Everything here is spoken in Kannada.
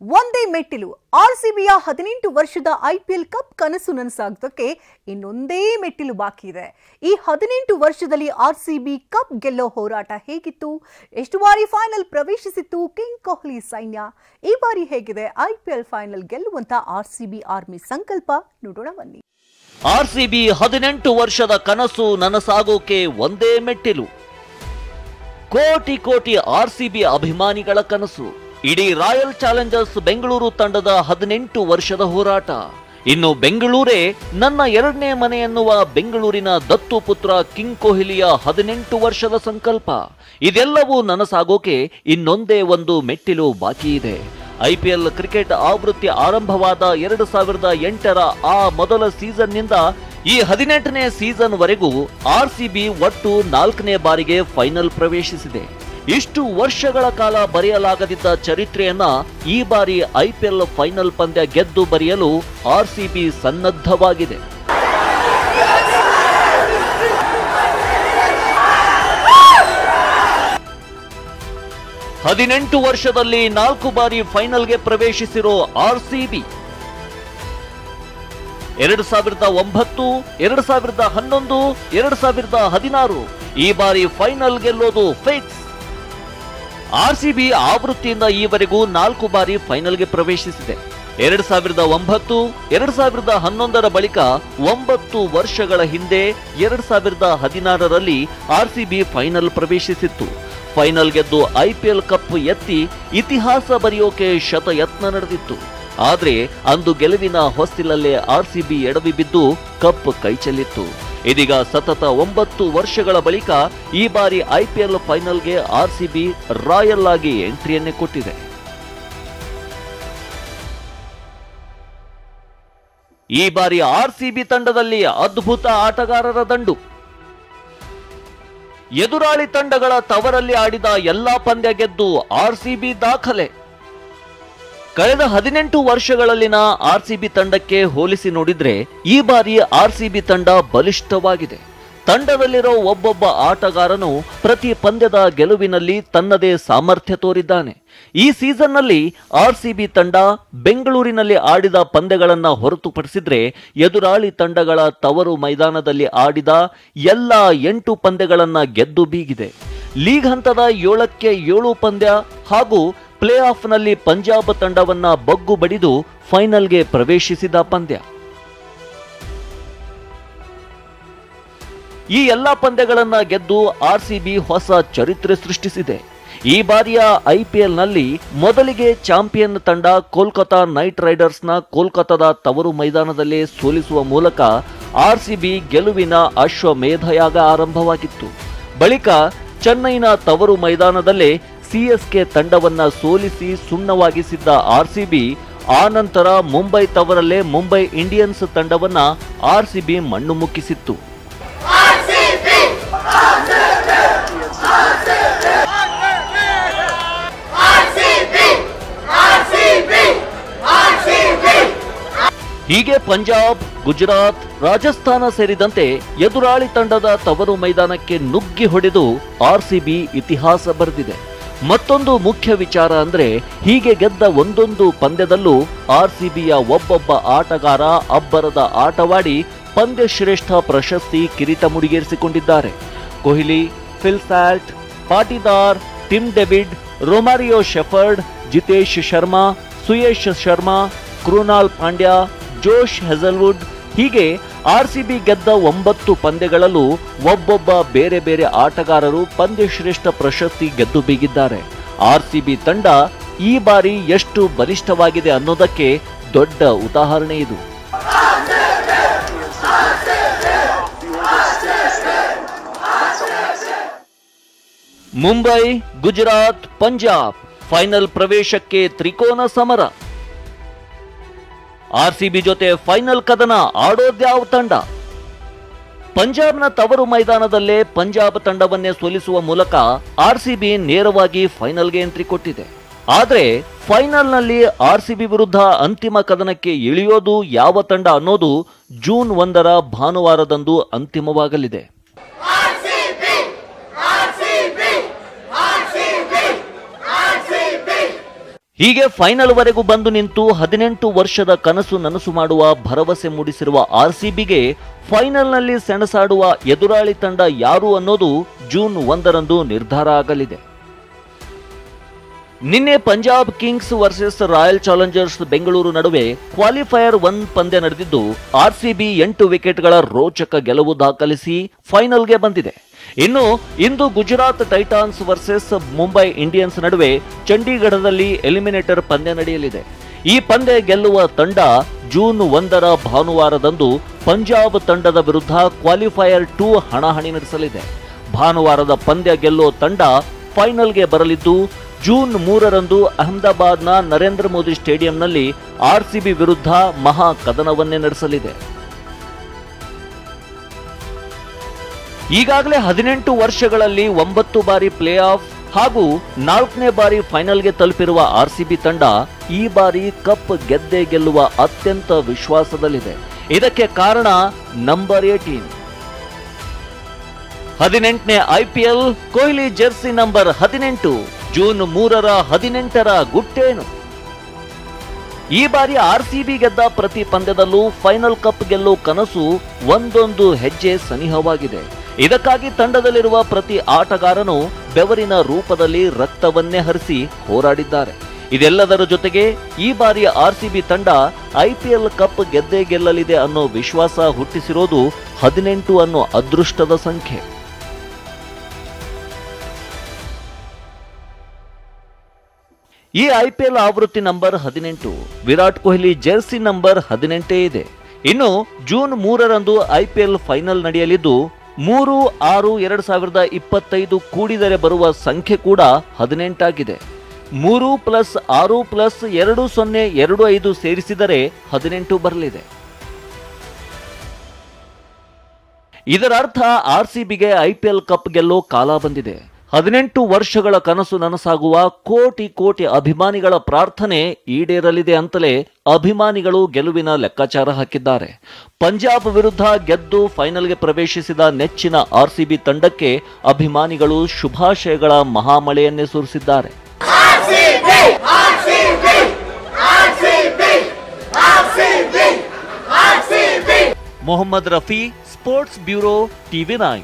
ಒಂದೇ ಮೆಟ್ಟಿಲು ಆರ್ಸಿಬಿಯ 18 ವರ್ಷದ ಐಪಿಎಲ್ ಕಪ್ ಕನಸು ನನಸಾಗೋದಕ್ಕೆ ಇನ್ನೊಂದೇ ಮೆಟ್ಟಿಲು ಬಾಕಿ ಇದೆ. ಈ 18 ವರ್ಷದಲ್ಲಿ ಆರ್ಸಿಬಿ ಕಪ್ ಗೆಲ್ಲೋ ಹೋರಾಟ ಹೇಗಿತ್ತು, ಎಷ್ಟು ಬಾರಿ ಫೈನಲ್ ಪ್ರವೇಶಿಸಿತ್ತು ಕಿಂಗ್ ಕೊಹ್ಲಿ ಸೈನ್ಯ, ಈ ಬಾರಿ ಹೇಗಿದೆ ಐಪಿಎಲ್ ಫೈನಲ್ ಗೆಲ್ಲುವಂತ ಆರ್ಸಿಬಿ ಆರ್ಮಿ ಸಂಕಲ್ಪ ನೋಡೋಣ ಬನ್ನಿ. ಆರ್ಸಿಬಿ 18 ವರ್ಷದ ಕನಸು ನನಸಾಗೋಕೆ ಒಂದೇ ಮೆಟ್ಟಿಲು. ಕೋಟಿ ಕೋಟಿ ಆರ್ಸಿಬಿ ಅಭಿಮಾನಿಗಳ ಕನಸು. ಇಡೀ ರಾಯಲ್ ಚಾಲೆಂಜರ್ಸ್ ಬೆಂಗಳೂರು ತಂಡದ 18 ವರ್ಷದ ಹೋರಾಟ. ಇನ್ನು ಬೆಂಗಳೂರೇ ನನ್ನ ಎರಡನೇ ಮನೆ ಎನ್ನುವ ಬೆಂಗಳೂರಿನ ದತ್ತು ಪುತ್ರ ಕಿಂಗ್ ಕೊಹ್ಲಿಯ 18 ವರ್ಷದ ಸಂಕಲ್ಪ. ಇದೆಲ್ಲವೂ ನನಸಾಗೋಕೆ ಇನ್ನೊಂದೇ ಒಂದು ಮೆಟ್ಟಿಲು ಬಾಕಿ ಇದೆ. ಐಪಿಎಲ್ ಕ್ರಿಕೆಟ್ ಆವೃತ್ತಿ ಆರಂಭವಾದ 2008ರ ಆ ಮೊದಲ ಸೀಸನ್ನಿಂದ ಈ 18ನೇ ಸೀಸನ್ ವರೆಗೂ ಆರ್ಸಿಬಿ ಒಟ್ಟು 4ನೇ ಬಾರಿಗೆ ಫೈನಲ್ ಪ್ರವೇಶಿಸಿದೆ. ಇಷ್ಟು ವರ್ಷಗಳ ಕಾಲ ಬರೆಯಲಾಗದಿದ್ದ ಚರಿತ್ರೆಯನ್ನ ಈ ಬಾರಿ ಐಪಿಎಲ್ ಫೈನಲ್ ಪಂದ್ಯ ಗೆದ್ದು ಬರೆಯಲು ಆರ್ಸಿಬಿ ಸನ್ನದ್ಧವಾಗಿದೆ. ಹದಿನೆಂಟು ವರ್ಷದಲ್ಲಿ 4 ಬಾರಿ ಫೈನಲ್ಗೆ ಪ್ರವೇಶಿಸಿರೋ ಆರ್ಸಿಬಿ 2009, 2011, 2016 ಈ ಬಾರಿ ಫೈನಲ್ ಗೆಲ್ಲೋದು ಫಿಕ್ಸ್. ಆರ್ಸಿಬಿ ಆವೃತ್ತಿಯಿಂದ ಈವರೆಗೂ 4 ಬಾರಿ ಫೈನಲ್ಗೆ ಪ್ರವೇಶಿಸಿದೆ. 2009, 2011ರ ಬಳಿಕ 9 ವರ್ಷಗಳ ಹಿಂದೆ 2016ರಲ್ಲಿ ಆರ್ಸಿಬಿ ಫೈನಲ್ ಪ್ರವೇಶಿಸಿತ್ತು. ಫೈನಲ್ ಗೆದ್ದು ಐಪಿಎಲ್ ಕಪ್ ಎತ್ತಿ ಇತಿಹಾಸ ಬರೆಯೋಕೆ ಶತಯತ್ನ ನಡೆದಿತ್ತು. ಆದ್ರೆ ಅಂದು ಗೆಲುವಿನ ಹೊಸ್ತಿಲಲ್ಲೇ ಆರ್ಸಿಬಿ ಎಡವಿ ಬಿದ್ದು ಕಪ್ ಕೈಚೆಲ್ಲಿತ್ತು. ಇದೀಗ ಸತತ 9 ವರ್ಷಗಳ ಬಳಿಕ ಈ ಬಾರಿ ಐಪಿಎಲ್ ಫೈನಲ್ಗೆ ಆರ್ಸಿಬಿ ರಾಯಲ್ ಆಗಿ ಎಂಟ್ರಿಯನ್ನೇ ಕೊಟ್ಟಿದೆ. ಈ ಬಾರಿ ಆರ್ಸಿಬಿ ತಂಡದಲ್ಲಿ ಅದ್ಭುತ ಆಟಗಾರರ ದಂಡು. ಎದುರಾಳಿ ತಂಡಗಳ ತವರಲ್ಲಿ ಆಡಿದ ಎಲ್ಲಾ ಪಂದ್ಯ ಗೆದ್ದು ಆರ್ಸಿಬಿ ದಾಖಲೆ. ಕಳೆದ 18 ವರ್ಷಗಳಲ್ಲಿನ ಆರ್ಸಿಬಿ ತಂಡಕ್ಕೆ ಹೋಲಿಸಿ ನೋಡಿದ್ರೆ ಈ ಬಾರಿ ಆರ್ಸಿಬಿ ತಂಡ ಬಲಿಷ್ಠವಾಗಿದೆ. ತಂಡದಲ್ಲಿರೋ ಒಬ್ಬೊಬ್ಬ ಆಟಗಾರನು ಪ್ರತಿ ಪಂದ್ಯದ ಗೆಲುವಿನಲ್ಲಿ ತನ್ನದೇ ಸಾಮರ್ಥ್ಯ ತೋರಿದ್ದಾನೆ. ಈ ಸೀಸನ್ನಲ್ಲಿ ಆರ್ಸಿಬಿ ತಂಡ ಬೆಂಗಳೂರಿನಲ್ಲಿ ಆಡಿದ ಪಂದ್ಯಗಳನ್ನ ಹೊರತುಪಡಿಸಿದ್ರೆ ಎದುರಾಳಿ ತಂಡಗಳ ತವರು ಮೈದಾನದಲ್ಲಿ ಆಡಿದ ಎಲ್ಲ 8 ಪಂದ್ಯಗಳನ್ನ ಗೆದ್ದು ಬೀಗಿದೆ. ಲೀಗ್ ಹಂತದ 7ಕ್ಕೆ 7 ಪಂದ್ಯ ಹಾಗೂ ಪ್ಲೇ ಆಫ್ನಲ್ಲಿ ಪಂಜಾಬ್ ತಂಡವನ್ನ ಬಗ್ಗು ಬಡಿದು ಫೈನಲ್ಗೆ ಪ್ರವೇಶಿಸಿದ ಪಂದ್ಯ. ಈ ಎಲ್ಲ ಪಂದ್ಯಗಳನ್ನ ಗೆದ್ದು ಆರ್ಸಿಬಿ ಹೊಸ ಚರಿತ್ರೆ ಸೃಷ್ಟಿಸಿದೆ. ಈ ಬಾರಿಯ ಐಪಿಎಲ್ನಲ್ಲಿ ಮೊದಲಿಗೆ ಚಾಂಪಿಯನ್ ತಂಡ ಕೋಲ್ಕತಾ ನೈಟ್ ರೈಡರ್ಸ್ನ ಕೋಲ್ಕತಾದ ತವರು ಮೈದಾನದಲ್ಲೇ ಸೋಲಿಸುವ ಮೂಲಕ ಆರ್ಸಿಬಿ ಗೆಲುವಿನ ಅಶ್ವಮೇಧಯಾಗ ಆರಂಭವಾಗಿತ್ತು. ಬಳಿಕ ಚೆನ್ನೈನ ತವರು ಮೈದಾನದಲ್ಲೇ ಸಿಎಸ್ಕೆ ತಂಡವನ್ನ ಸೋಲಿಸಿ ಸುಣ್ಣವಾಗಿಸಿದ್ದ ಆರ್ಸಿಬಿ ಆ ನಂತರ ಮುಂಬೈ ತವರಲ್ಲೇ ಮುಂಬೈ ಇಂಡಿಯನ್ಸ್ ತಂಡವನ್ನ ಆರ್ಸಿಬಿ ಮಣ್ಣು ಮುಕ್ಕಿಸಿತ್ತು. ಹೀಗೆ ಪಂಜಾಬ್, ಗುಜರಾತ್, ರಾಜಸ್ಥಾನ ಸೇರಿದಂತೆ ಎದುರಾಳಿ ತಂಡದ ತವರು ಮೈದಾನಕ್ಕೆ ನುಗ್ಗಿ ಹೊಡೆದು ಆರ್ಸಿಬಿ ಇತಿಹಾಸ ಬರೆದಿದೆ. ಮತ್ತೊಂದು ಮುಖ್ಯ ವಿಚಾರ ಅಂದ್ರೆ ಹೀಗೆ ಗೆದ್ದ ಒಂದೊಂದು ಪಂದ್ಯದಲ್ಲೂ ಆರ್ಸಿಬಿಯ ಒಬ್ಬೊಬ್ಬ ಆಟಗಾರ ಅಬ್ಬರದ ಆಟವಾಡಿ ಪಂದ್ಯ ಶ್ರೇಷ್ಠ ಪ್ರಶಸ್ತಿ ಕಿರೀಟ ಮುಡಿಗೇರಿಸಿಕೊಂಡಿದ್ದಾರೆ. Kohli, Phil Salt, Patidar, Tim David, Romario Shepherd, Jitesh Sharma, Suyash Sharma, Krunal Pandya, Josh Hazlewood ಹೀಗೆ ಆರ್ಸಿಬಿ ಗೆದ್ದ 9 ಪಂದ್ಯಗಳಲ್ಲೂ ಒಬ್ಬೊಬ್ಬ ಬೇರೆ ಬೇರೆ ಆಟಗಾರರು ಪಂದ್ಯ ಶ್ರೇಷ್ಠ ಪ್ರಶಸ್ತಿ ಗೆದ್ದು ಬೀಗಿದ್ದಾರೆ. ಆರ್ಸಿಬಿ ತಂಡ ಈ ಬಾರಿ ಎಷ್ಟು ಬಲಿಷ್ಠವಾಗಿದೆ ಅನ್ನೋದಕ್ಕೆ ದೊಡ್ಡ ಉದಾಹರಣೆ ಇದು. ಮುಂಬೈ, ಗುಜರಾತ್, ಪಂಜಾಬ್ ಫೈನಲ್ ಪ್ರವೇಶಕ್ಕೆ ತ್ರಿಕೋನ ಸಮರ. ಆರ್ಸಿಬಿ ಜೊತೆ ಫೈನಲ್ ಕದನ ಆಡೋದ್ಯಾವ ತಂಡ? ಪಂಜಾಬ್ನ ತವರು ಮೈದಾನದಲ್ಲೇ ಪಂಜಾಬ್ ತಂಡವನ್ನೇ ಸೋಲಿಸುವ ಮೂಲಕ ಆರ್ಸಿಬಿ ನೇರವಾಗಿ ಫೈನಲ್ಗೆ ಎಂಟ್ರಿ ಕೊಟ್ಟಿದೆ. ಆದ್ರೆ ಫೈನಲ್ನಲ್ಲಿ ಆರ್ಸಿಬಿ ವಿರುದ್ಧ ಅಂತಿಮ ಕದನಕ್ಕೆ ಇಳಿಯೋದು ಯಾವ ತಂಡ ಅನ್ನೋದು ಜೂನ್ 1ರ ಭಾನುವಾರದಂದು ಅಂತಿಮವಾಗಲಿದೆ. ಹೀಗೆ ಫೈನಲ್ ವರೆಗೂ ಬಂದು ನಿಂತು 18 ವರ್ಷದ ಕನಸು ನನಸು ಮಾಡುವ ಭರವಸೆ ಮೂಡಿಸಿರುವ ಆರ್ಸಿಬಿಗೆ ಫೈನಲ್ನಲ್ಲಿ ಸೆಣಸಾಡುವ ಎದುರಾಳಿ ತಂಡ ಯಾರು ಅನ್ನೋದು ಜೂನ್ 1ರಂದು ನಿರ್ಧಾರ ಆಗಲಿದೆ. ನಿನ್ನೆ Punjab Kings versus royal Challengers Bengaluru ನಡುವೆ ಕ್ವಾಲಿಫೈಯರ್ 1 ಪಂದ್ಯ ನಡೆದಿದ್ದು ಆರ್ಸಿಬಿ 8 ವಿಕೆಟ್ಗಳ ರೋಚಕ ಗೆಲುವು ದಾಖಲಿಸಿ ಫೈನಲ್ಗೆ ಬಂದಿದೆ. ಇನ್ನು ಇಂದು Gujarat Titans versus Mumbai Indians ನಡುವೆ ಚಂಡೀಗಢದಲ್ಲಿ ಎಲಿಮಿನೇಟರ್ ಪಂದ್ಯ ನಡೆಯಲಿದೆ. ಈ ಪಂದ್ಯ ಗೆಲ್ಲುವ ತಂಡ ಜೂನ್ 1ರ ಭಾನುವಾರದಂದು ಪಂಜಾಬ್ ತಂಡದ ವಿರುದ್ಧ ಕ್ವಾಲಿಫೈಯರ್ 2 ಹಣಾಹಣಿ ನಡೆಸಲಿದೆ. ಭಾನುವಾರದ ಪಂದ್ಯ ಗೆಲ್ಲುವ ತಂಡ ಫೈನಲ್ಗೆ ಬರಲಿದ್ದು ಜೂನ್ 3ರಂದು ಅಹಮದಾಬಾದ್ನ ನರೇಂದ್ರ ಮೋದಿ ಸ್ಟೇಡಿಯಂನಲ್ಲಿ ಆರ್ಸಿಬಿ ವಿರುದ್ಧ ಮಹಾ ಕದನವನ್ನೇ ನಡೆಸಲಿದೆ. ಈಗಾಗಲೇ 18 ವರ್ಷಗಳಲ್ಲಿ 9 ಬಾರಿ ಪ್ಲೇ ಆಫ್ ಹಾಗೂ 4ನೇ ಬಾರಿ ಫೈನಲ್ಗೆ ತಲುಪಿರುವ ಆರ್ಸಿಬಿ ತಂಡ ಈ ಬಾರಿ ಕಪ್ ಗೆದ್ದೇ ಗೆಲ್ಲುವ ಅತ್ಯಂತ ವಿಶ್ವಾಸದಲ್ಲಿದೆ. ಇದಕ್ಕೆ ಕಾರಣ ನಂಬರ್ 18. 18ನೇ IPL, Kohli jersey number 18. June 3ರ 18ರ ಗುಟ್ಟೇನು? ಈ ಬಾರಿ ಆರ್ಸಿಬಿ ಗೆದ್ದ ಪ್ರತಿ ಪಂದ್ಯದಲ್ಲೂ ಫೈನಲ್ ಕಪ್ ಗೆಲ್ಲೋ ಕನಸು ಒಂದೊಂದು ಹೆಜ್ಜೆ ಸನಿಹವಾಗಿದೆ. ಇದಕ್ಕಾಗಿ ತಂಡದಲ್ಲಿರುವ ಪ್ರತಿ ಆಟಗಾರನು ಬೆವರಿನ ರೂಪದಲ್ಲಿ ರಕ್ತವನ್ನೇ ಹರಿಸಿ ಹೋರಾಡಿದ್ದಾರೆ. ಇದೆಲ್ಲದರ ಜೊತೆಗೆ ಈ ಬಾರಿಯ ಆರ್ಸಿಬಿ ತಂಡ ಐಪಿಎಲ್ ಕಪ್ ಗೆದ್ದೇ ಗೆಲ್ಲಲಿದೆ ಅನ್ನೋ ವಿಶ್ವಾಸ ಹುಟ್ಟಿಸಿರೋದು 18 ಅನ್ನೋ ಅದೃಷ್ಟದ ಸಂಖ್ಯೆ. ಈ ಐಪಿಎಲ್ ಆವೃತ್ತಿ number 18. Virat Kohli jersey number 18 ಇದೆ. ಇನ್ನು ಜೂನ್ 3ರಂದು ಐಪಿಎಲ್ ಫೈನಲ್ ನಡೆಯಲಿದ್ದು 3-6-2025 ಕೂಡಿದರೆ ಬರುವ ಸಂಖ್ಯೆ ಕೂಡ 18 ಆಗಿದೆ. 3+6+2025 ಸೇರಿಸಿದರೆ 18 ಬರಲಿದೆ. ಇದರ ಅರ್ಥ ಆರ್ಸಿಬಿಗೆ ಐಪಿಎಲ್ ಕಪ್ ಗೆಲ್ಲೋ ಕಾಲ ಬಂದಿದೆ. 18 ವರ್ಷಗಳ ಕನಸು ನನಸಾಗುವ ಕೋಟಿ ಕೋಟಿ ಅಭಿಮಾನಿಗಳ ಪ್ರಾರ್ಥನೆ ಈಡೇರಲಿದೆ ಅಂತಲೇ ಅಭಿಮಾನಿಗಳು ಗೆಲುವಿನ ಲೆಕ್ಕಾಚಾರ ಹಾಕಿದ್ದಾರೆ. ಪಂಜಾಬ್ ವಿರುದ್ಧ ಗೆದ್ದು ಫೈನಲ್ಗೆ ಪ್ರವೇಶಿಸಿದ ನೆಚ್ಚಿನ ಆರ್ಸಿಬಿ ತಂಡಕ್ಕೆ ಅಭಿಮಾನಿಗಳು ಶುಭಾಶಯಗಳ ಮಹಾಮಳೆಯನ್ನೇ ಸುರಿಸಿದ್ದಾರೆ. Mohammed Rafi, sports bureau, TV9.